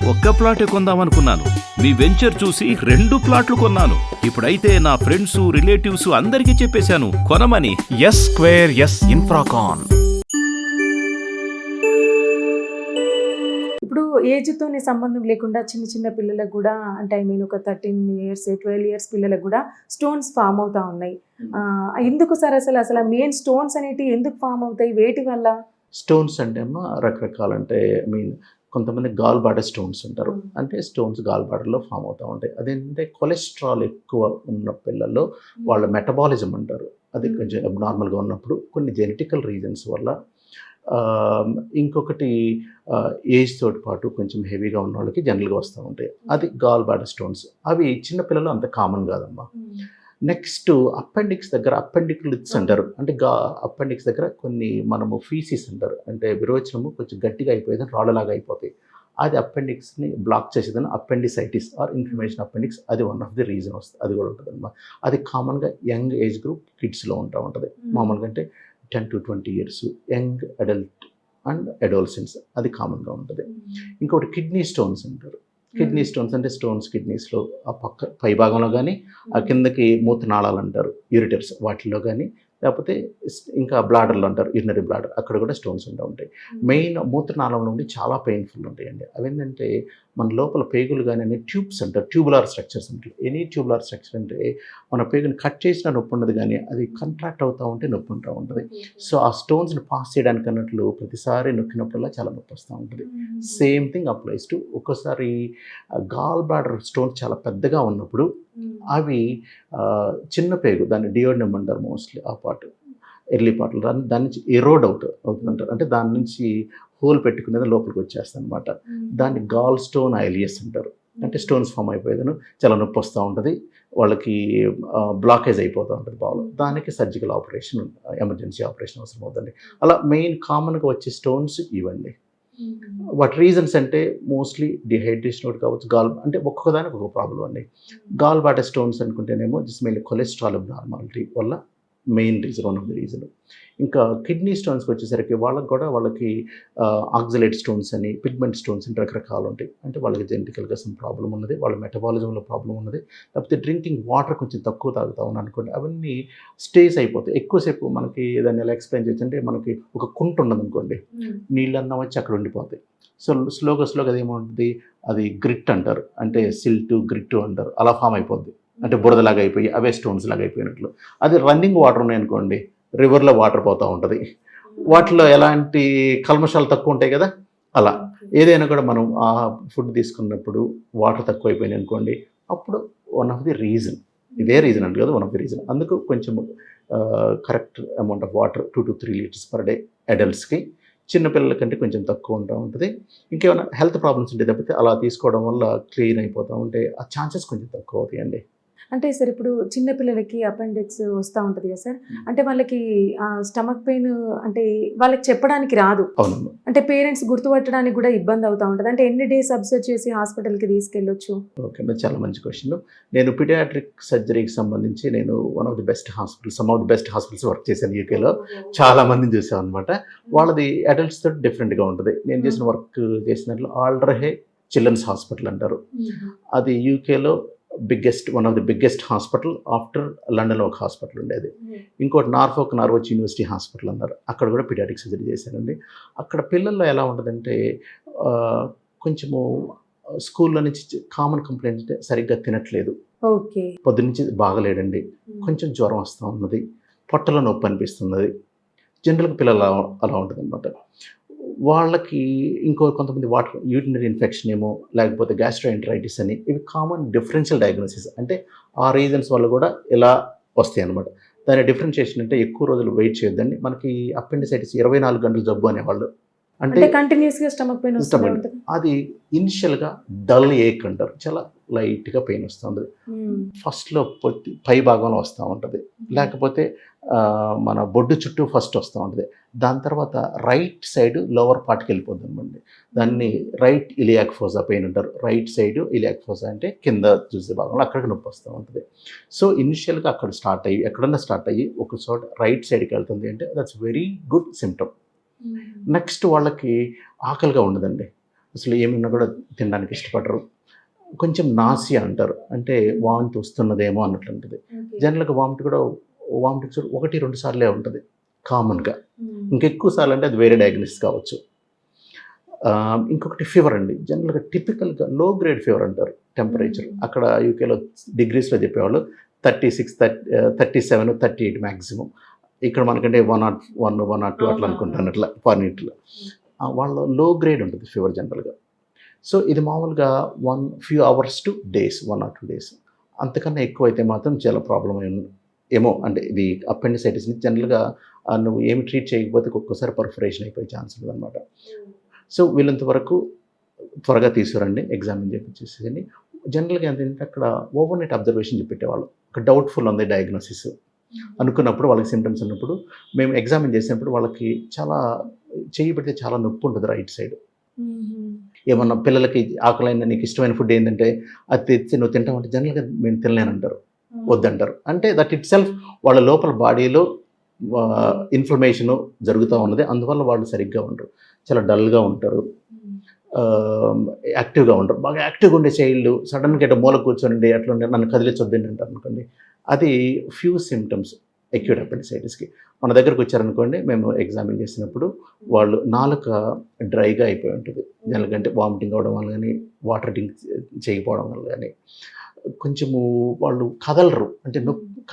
ఒక్క ప్లాటే కొందామనుకున్నాను. మీ వెంచర్ చూసి 2 ప్లాట్లు కొన్నాను. ఇప్పుడైతే నా ఫ్రెండ్స్ రిలేటివ్స్ అందరికీ చెప్పేశాను కొనమని. S square S Infracon. ఇప్పుడు ఏజ్తోని సంబంధం లేకుండా చిన్న చిన్న పిల్లలకు కూడా అంటే ఒక 13 ఇయర్స్ 12 ఇయర్స్ పిల్లలకు కూడా స్టోన్స్ ఫామ్ అవుతా ఉన్నాయి. ఎందుకు సార్ అసలు మెయిన్ స్టోన్స్ అనేవి ఎందుకు ఫామ్ అవుతాయి, వేటి వల్ల? స్టోన్స్ అంటే అమ్మా రకరకాలు, అంటే కొంతమంది గాల్ బాడర్ స్టోన్స్ ఉంటారు. అంటే స్టోన్స్ గాల్ బాడర్లో ఫామ్ అవుతూ ఉంటాయి. అదేంటంటే కొలెస్ట్రాల్ ఎక్కువ ఉన్న పిల్లల్లో వాళ్ళ మెటబాలిజం అంటారు, అది కొంచెం అబ్నార్మల్గా ఉన్నప్పుడు కొన్ని జెనెటికల్ రీజన్స్ వల్ల, ఇంకొకటి ఏజ్ తోటి పాటు కొంచెం హెవీగా ఉన్న వాళ్ళకి జనరల్గా వస్తూ ఉంటాయి. అది గాల్ బాడర్ స్టోన్స్. అవి చిన్నపిల్లలు అంత కామన్ కాదమ్మా. నెక్స్ట్ అపెండిక్స్ దగ్గర అపెండికులిట్స్ అంటారు. అంటే అపెండిక్స్ దగ్గర కొన్ని మనము ఫీసిస్ అంటారు, అంటే విరోచనము కొంచెం గట్టిగా అయిపోయేదని రాళ్ళలాగా అయిపోతాయి. అది అపెండిక్స్ని బ్లాక్ చేసేదని అపెండిసైటిస్ ఆర్ ఇన్ఫ్లమేషన్ అపెండిక్స్, అది వన్ ఆఫ్ ది రీజన్ వస్తుంది. అది కూడా ఉంటుంది అన్నమాట. అది కామన్గా యంగ్ ఏజ్ గ్రూప్ కిడ్స్లో ఉంటుంది. మామూలుగా అంటే 10 to 20 years young adult and adolescents, అది కామన్గా ఉంటుంది. ఇంకొకటి కిడ్నీ స్టోన్స్ అంటారు. కిడ్నీ స్టోన్స్ అంటే స్టోన్స్ కిడ్నీస్లో ఆ పక్క పై భాగంలో కానీ, ఆ కిందకి మూత్రనాళాలు అంటారు యూరిటర్స్, వాటిల్లో కానీ, లేకపోతే ఇంకా బ్లాడర్లు అంటారు, యూరినరీ బ్లాడర్, అక్కడ కూడా స్టోన్స్ ఉంటాయి. మెయిన్ మూత్రనాళం నుండి చాలా పెయిన్ఫుల్ ఉంటాయండి. అవేంటంటే మన లోపల పేగులు కానీ అనే ట్యూబ్స్ అంటారు, ట్యూబులార్ స్ట్రక్చర్స్ అంటారు. ఎనీ ట్యూబులార్ స్ట్రక్చర్ అంటే మన పేగుని కట్ చేసినా నొప్పి ఉండదు, కానీ అది కంట్రాక్ట్ అవుతూ ఉంటే నొప్పి ఉంటూ ఉంటుంది. సో ఆ స్టోన్స్ని పాస్ చేయడానికి అన్నట్లు ప్రతిసారి నొక్కినప్పుడల్లా చాలా నొప్పి వస్తూ ఉంటుంది. సేమ్ థింగ్ అప్లైస్ టు ఒక్కోసారి గాల్ బ్లాడర్ స్టోన్స్ చాలా పెద్దగా ఉన్నప్పుడు అవి చిన్న పేగు, దాన్ని డియోడినం అంటారు మోస్ట్లీ, ఆ పార్ట్ ఎర్లీ పార్ట్లో దాని నుంచి ఎరోడ్ అవుతుందంటారు. అంటే దాని నుంచి హోల్ పెట్టుకునేది లోపలికి వచ్చేస్తుంది అనమాట. దాన్ని గాల్ స్టోన్ ఐలియస్ అంటారు. అంటే స్టోన్స్ ఫామ్ అయిపోయేదను చాలా నొప్పి వస్తూ ఉంటుంది, వాళ్ళకి బ్లాకేజ్ అయిపోతూ ఉంటుంది బాగా. దానికి సర్జికల్ ఆపరేషన్, ఎమర్జెన్సీ ఆపరేషన్ అవసరం అవుతుంది. అలా మెయిన్ కామన్గా వచ్చే స్టోన్స్ ఇవ్వండి. వాటి రీజన్స్ అంటే మోస్ట్లీ డిహైడ్రేషన్ ఒకటి కావచ్చు, అంటే ఒక్కొక్కదానికి ఒక ప్రాబ్లం అండి. గాల్ బాడర్ స్టోన్స్ అనుకుంటేనేమో జస్ట్ మెయిన్ కొలెస్ట్రాల్ అబ్నార్మాలిటీ వల్ల main reason, one of the reason. ఇంకా కిడ్నీ స్టోన్స్కి వచ్చేసరికి వాళ్ళకి ఆక్సలేట్ స్టోన్స్ అని, పిగ్మెంట్ స్టోన్స్ అని రకరకాలు ఉంటాయి. అంటే వాళ్ళకి జెనెటికల్గా సమ్ ప్రాబ్లం ఉన్నది, వాళ్ళ మెటబాలిజంలో ప్రాబ్లం ఉన్నది, లేకపోతే డ్రింకింగ్ వాటర్ కొంచెం తక్కువ తాగుతా ఉన్నాను అనుకోండి, అవన్నీ స్టేస్ అయిపోతాయి. ఎక్కువసేపు మనకి దాన్ని ఎలా ఎక్స్ప్లెయిన్ చేయొచ్చు అంటే, మనకి ఒక కుంట ఉన్నది అనుకోండి, నీళ్ళన్నా వచ్చి అక్కడ ఉండిపోతాయి. సో స్లోగా అది ఏముంటుంది, అది గ్రిట్ అంటారు, అంటే సిల్ట్ గ్రిట్ అంటారు, అలా ఫామ్ అయిపోద్ది. అంటే బురదలాగా అయిపోయి అవే స్టోన్స్ లాగా అయిపోయినట్లు. అది రన్నింగ్ వాటర్ ఉన్నాయనుకోండి, రివర్లో వాటర్ పోతూ ఉంటుంది, వాటిలో ఎలాంటి కల్మషాలు తక్కువ ఉంటాయి కదా, అలా ఏదైనా కూడా మనం ఆ ఫుడ్ తీసుకున్నప్పుడు వాటర్ తక్కువ అయిపోయినాయి అనుకోండి, అప్పుడు వన్ ఆఫ్ ది రీజన్, ఇదే రీజన్ అంటే కదా, వన్ ఆఫ్ ది రీజన్. అందుకు కొంచెం correct amount of water 2 to 3 liters per day అడల్ట్స్కి, చిన్నపిల్లల కంటే కొంచెం తక్కువ ఉంటూ ఉంటుంది. ఇంకేమైనా హెల్త్ ప్రాబ్లమ్స్ ఉంటే తప్పితే అలా తీసుకోవడం వల్ల క్లీన్ అయిపోతూ ఉంటే ఆ ఛాన్సెస్ కొంచెం తక్కువ అవుతాయండి. అంటే సార్ ఇప్పుడు చిన్నపిల్లలకి అపెండిక్స్ వస్తూ ఉంటుంది కదా సార్, అంటే వాళ్ళకి స్టమక్ పెయిన్ అంటే వాళ్ళకి చెప్పడానికి రాదు. అవునమ్మా. అంటే పేరెంట్స్ గుర్తుపట్టడానికి కూడా ఇబ్బంది అవుతూ ఉంటుంది. అంటే ఎన్ని డేస్ అబ్జర్వ్ చేసి హాస్పిటల్కి తీసుకెళ్ళొచ్చు? ఓకే, చాలా మంచి క్వశ్చన్. నేను పీడియాట్రిక్ సర్జరీకి సంబంధించి నేను one of the best hospitals, some of the best hospitals work చేశాను యూకేలో. చాలా మందిని చూసాం అనమాట. వాళ్ళది అడల్ట్స్ తోటి డిఫరెంట్గా ఉంటుంది. నేను చేసిన వర్క్ చేసినట్లు ఆల్డ్రహే చిల్డ్రన్స్ హాస్పిటల్ అంటారు. అది యూకేలో one of the biggest hospital. After లండన్లో ఒక హాస్పిటల్ ఉండేది. ఇంకోటి నార్వోచ్ యూనివర్సిటీ హాస్పిటల్ అన్నారు, అక్కడ కూడా పీడియాట్రిక్ సర్జరీ చేశానండి. అక్కడ పిల్లల్లో ఎలా ఉంటుందంటే, కొంచెము స్కూల్లో నుంచి కామన్ కంప్లైంట్ అంటే సరిగ్గా తినట్లేదు, ఓకే, పొద్దున్నుంచి బాగలేడండి, కొంచెం జ్వరం వస్తూ ఉన్నది, పొట్టలో నొప్పి అనిపిస్తున్నది. జనరల్గా పిల్లలు అలా ఉంటుంది అనమాట. వాళ్ళకి కొంతమంది యూరినరీ ఇన్ఫెక్షన్ ఏమో, లేకపోతే గ్యాస్ట్రోఎంటరైటిస్ అని, ఇవి కామన్ డిఫరెన్షియల్ డయాగ్నోసిస్. అంటే ఆ రీజన్స్ వల్ల కూడా ఎలా వస్తాయి అనమాట. దాని డిఫరెన్షియేషన్ అంటే ఎక్కువ రోజులు వెయిట్ చేయొద్దండి. మనకి అపెండిసైటిస్ 24 గంటలు జబ్బు అనేవాళ్ళు, అంటే కంటిన్యూస్గా స్టమక్ పెయిన్ వస్తుంది. అది ఇనిషియల్గా డల్ ఏక్ అంటారు, చాలా లైట్గా పెయిన్ వస్తూ ఉంటుంది. ఫస్ట్లో పై భాగంలో వస్తూ ఉంటుంది, లేకపోతే మన బొడ్డు చుట్టూ ఫస్ట్ వస్తూ ఉంటుంది. దాని తర్వాత రైట్ సైడ్ లోవర్ పార్ట్కి వెళ్ళిపోద్ది అనమాట. దాన్ని రైట్ ఇలియాక్ ఫోజా పెయిన్ అంటారు. రైట్ సైడ్ ఇలియాక్ ఫోజా అంటే కింద చూసే భాగంలో అక్కడికి నొప్పి వస్తూ ఉంటుంది. సో ఇనిషియల్గా అక్కడ ఎక్కడన్నా స్టార్ట్ అయ్యి ఒక చోట రైట్ సైడ్కి వెళ్తుంది అంటే that's very good symptom. Next వాళ్ళకి ఆకలిగా ఉండదండి, అసలు ఏమన్నా కూడా తినడానికి ఇష్టపడరు. కొంచెం నాసియా అంటారు, అంటే వామిట్ వస్తున్నదేమో అన్నట్లు ఉంటుంది. జనరల్గా వామిటింగ్స్ 1-2 సార్లే ఉంటుంది కామన్గా. ఇంకెక్కువ సార్లు అంటే అది వేరే డయాగ్నోసిస్ కావచ్చు. ఇంకొకటి ఫీవర్ అండి. జనరల్గా టిపికల్గా లో గ్రేడ్ ఫీవర్ అంటారు. టెంపరేచర్ అక్కడ యూకేలో డిగ్రీస్లో చెప్పేవాళ్ళు 36, 37, 38 మ్యాక్సిమం. ఇక్కడ మనకంటే 101, 102 అట్లా అనుకుంటాను, అట్లా ఫారెన్హీట్లో. వాళ్ళ లో గ్రేడ్ ఉంటుంది ఫీవర్ జనరల్గా. సో ఇది మామూలుగా few hours two days, 1 or 2 days. అంతకన్నా ఎక్కువ అయితే మాత్రం చాలా ప్రాబ్లం ఏమో. అంటే ఇది అపెండిసైటిస్ని జనరల్గా నువ్వు ఏమి ట్రీట్ చేయకపోతే ఒక్కొక్కసారి పర్ఫరేషన్ అయిపోయే ఛాన్స్ ఉంటుంది అనమాట. సో వీళ్ళంత వరకు త్వరగా తీసుకురండి, ఎగ్జామిన్ చేయించేసి. జనరల్గా ఏంటంటే అక్కడ ఓవర్నైట్ అబ్జర్వేషన్ చెప్పేవాళ్ళు. ఒక డౌట్ఫుల్ ఉంది డయాగ్నోసిస్ అనుకున్నప్పుడు, వాళ్ళకి సిమ్టమ్స్ ఉన్నప్పుడు మేము ఎగ్జామిన్ చేసినప్పుడు వాళ్ళకి చాలా చెయ్యి పెడితే చాలా నొప్పి ఉంటుంది రైట్ సైడ్. ఏమన్నా పిల్లలకి ఆకలైన నీకు ఇష్టమైన ఫుడ్ ఏంటంటే అది తెచ్చి నువ్వు తింటామంటే జనరల్గా మేము తినలేనంటారు, వద్దంటారు. అంటే దట్ ఇట్ సెల్ఫ్ వాళ్ళ లోపల బాడీలో ఇన్ఫ్లమేషను జరుగుతూ ఉన్నది. అందువల్ల వాళ్ళు సరిగ్గా ఉండరు, చాలా డల్గా ఉంటారు, యాక్టివ్గా ఉండరు. బాగా యాక్టివ్గా ఉండే చైల్డ్ సడన్గా ఇట్లా మూల కూర్చొని అట్లా ఉండే నన్ను కదిలించొద్దండి అంటారు అనుకోండి. అది ఫ్యూ సిమ్టమ్స్ అక్యూట్ అపెండిసైటిస్కి. మన దగ్గరకు వచ్చారనుకోండి, మేము ఎగ్జామిన్ చేసినప్పుడు వాళ్ళు నాలుక డ్రైగా అయిపోయి ఉంటుంది. ఎందుకంటే వామిటింగ్ అవ్వడం వల్ల కానీ, వాటర్ డ్రింక్ చేయకపోవడం వల్ల కానీ, కొంచెము వాళ్ళు కదలరు, అంటే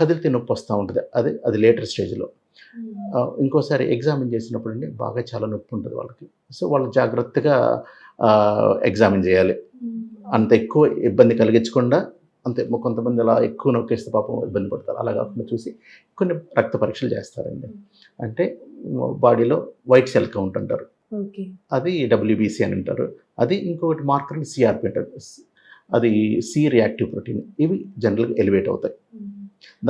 కదిలితే నొప్పి వస్తూ ఉంటుంది. అది లేటర్ స్టేజ్లో. ఇంకోసారి ఎగ్జామిన్ చేసినప్పుడు అండి బాగా చాలా నొప్పి ఉంటుంది వాళ్ళకి. సో వాళ్ళు జాగ్రత్తగా ఎగ్జామిన్ చేయాలి, అంత ఎక్కువ ఇబ్బంది కలిగించకుండా. అంతే, కొంతమంది అలా ఎక్కువ నొక్కేస్తే పాపం ఇబ్బంది పడతారు. అలా కాకుండా చూసి కొన్ని రక్త పరీక్షలు చేస్తారండి. అంటే బాడీలో వైట్ సెల్ కౌంట్ అంటారు, అది WBC అని అంటారు. అది ఇంకొకటి మార్కర్ CRP అంటారు, అది C రియాక్టివ్ ప్రోటీన్. ఇవి జనరల్గా ఎలివేట్ అవుతాయి.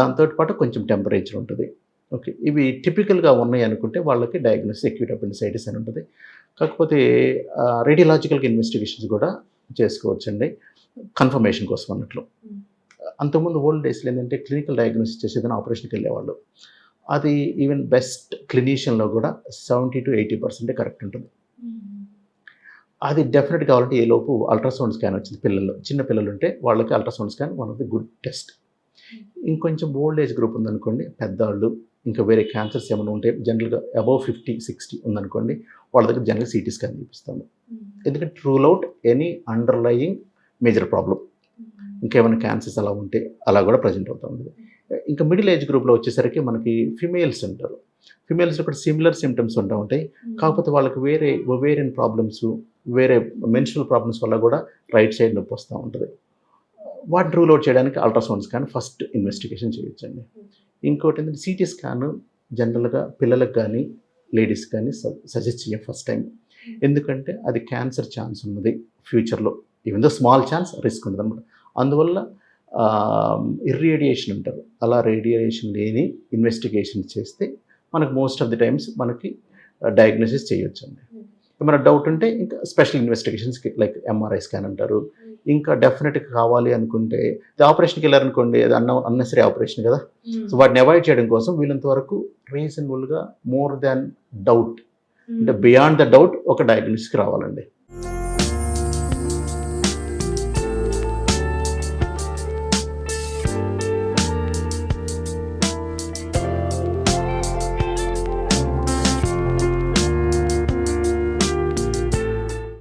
దాంతో పాటు కొంచెం టెంపరేచర్ ఉంటుంది. ఓకే, ఇవి టిపికల్గా ఉన్నాయి అనుకుంటే వాళ్ళకి డయాగ్నోసిస్ అక్యూట్ అపెండిసైటిస్ అని ఉంటుంది. కాకపోతే రేడియలాజికల్గా ఇన్వెస్టిగేషన్స్ కూడా చేసుకోవచ్చండి, కన్ఫర్మేషన్ కోసం అన్నట్లు. అంతకుముందు ఓల్డ్ డేస్లో ఏంటంటే క్లినికల్ డయాగ్నోసిస్ చేసేదని ఆపరేషన్కి వెళ్ళేవాళ్ళు. అది ఈవెన్ బెస్ట్ క్లినీషియన్లో కూడా 70 to 80% కరెక్ట్ ఉంటుంది. అది డెఫినెట్ కావాలంటే ఏ లోపు అల్ట్రాసౌండ్ స్కాన్ వచ్చింది పిల్లల్లో, చిన్న పిల్లలు ఉంటే వాళ్ళకి ultrasound scan one of the good test. ఇంకొంచెం ఓల్డ్ ఏజ్ గ్రూప్ ఉందనుకోండి, పెద్దవాళ్ళు, ఇంకా వేరే క్యాన్సర్స్ ఏమైనా ఉంటే జనరల్గా అబౌవ్ 50-60 ఉందనుకోండి, వాళ్ళ దగ్గర జనరల్గా CT స్కాన్ చూపిస్తాము. ఎందుకంటే rule out any underlying major problem. ఇంకేమైనా క్యాన్సర్స్ అలా ఉంటే అలా కూడా ప్రజెంట్ అవుతూ ఉంటుంది. ఇంకా మిడిల్ ఏజ్ గ్రూప్లో వచ్చేసరికి మనకి ఫిమేల్స్ ఉంటారు. ఫిమేల్స్లో కూడా సిమిలర్ సిమ్టమ్స్ ఉంటూ ఉంటాయి. కాకపోతే వాళ్ళకి వేరే ఒవేరియన్ ప్రాబ్లమ్స్, వేరే మెన్స్ట్రువల్ ప్రాబ్లమ్స్ వల్ల కూడా రైట్ సైడ్ నొప్పి వస్తూ ఉంటుంది. వాటిని రూల్ అవుట్ చేయడానికి అల్ట్రాసౌండ్ స్కాన్ ఫస్ట్ ఇన్వెస్టిగేషన్ చేయొచ్చండి. ఇంకోటి ఏంటంటే CT స్కాన్ జనరల్గా పిల్లలకు కానీ లేడీస్ కానీ సజెస్ట్ చేయం ఫస్ట్ టైం. ఎందుకంటే అది క్యాన్సర్ ఛాన్స్ ఉన్నది ఫ్యూచర్లో, even though small chance, risk ఉంటుంది అనమాట. అందువల్ల ఇర్రేడియేషన్ అంటారు, అలా రేడియేషన్ లేని ఇన్వెస్టిగేషన్ చేస్తే మనకు మోస్ట్ ఆఫ్ ది టైమ్స్ మనకి డయాగ్నోసిస్ చేయొచ్చు అండి. ఏమైనా డౌట్ ఉంటే ఇంకా స్పెషల్ ఇన్వెస్టిగేషన్స్కి లైక్ MRI స్కాన్ అంటారు. ఇంకా డెఫినెట్గా కావాలి అనుకుంటే ఆపరేషన్కి వెళ్ళారనుకోండి, అది అన్నెసరీ ఆపరేషన్ కదా. సో వాటిని అవాయిడ్ చేయడం కోసం వీళ్ళంత వరకు రీజనబుల్గా మోర్ దాన్ డౌట్, అంటే బియాండ్ ద డౌట్ ఒక డయాగ్నోసిస్కి రావాలండి.